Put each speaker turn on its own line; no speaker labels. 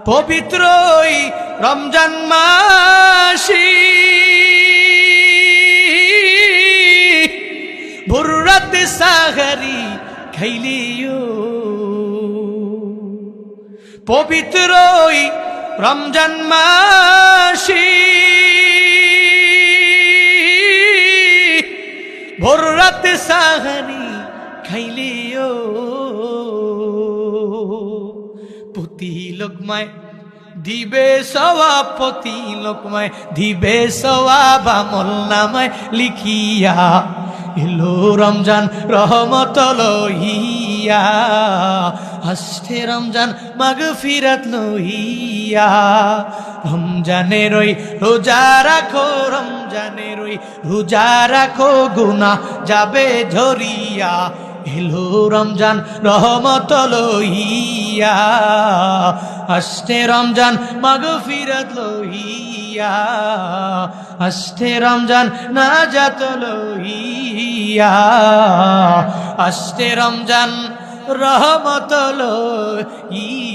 পবিত্রই রমজান মাসি ভোররাত সাহারি খাইলিও পবিত্রই রমজান মাসি ভোররাত সাহারি খাইলিও প্রতি লোকমায় দিবে সওয়াব প্রতি লোকমায় দিবে সওয়াব আমল নামায় লিখিয়া এলো রমজান রহমত লইয়া আসছে রমজান মাগফিরাত লইয়া রমজানের ওই রোজা রাখো রমজানের ওই রোজা রাখো গুনাহ যাবে ঝরিয়া এলো রমজান রহমত লইয়া আসছে রমজান মাগফিরাত লইয়া আসছে রমজান নাজাত লইয়া আসছে রমজান রহমত লইয়া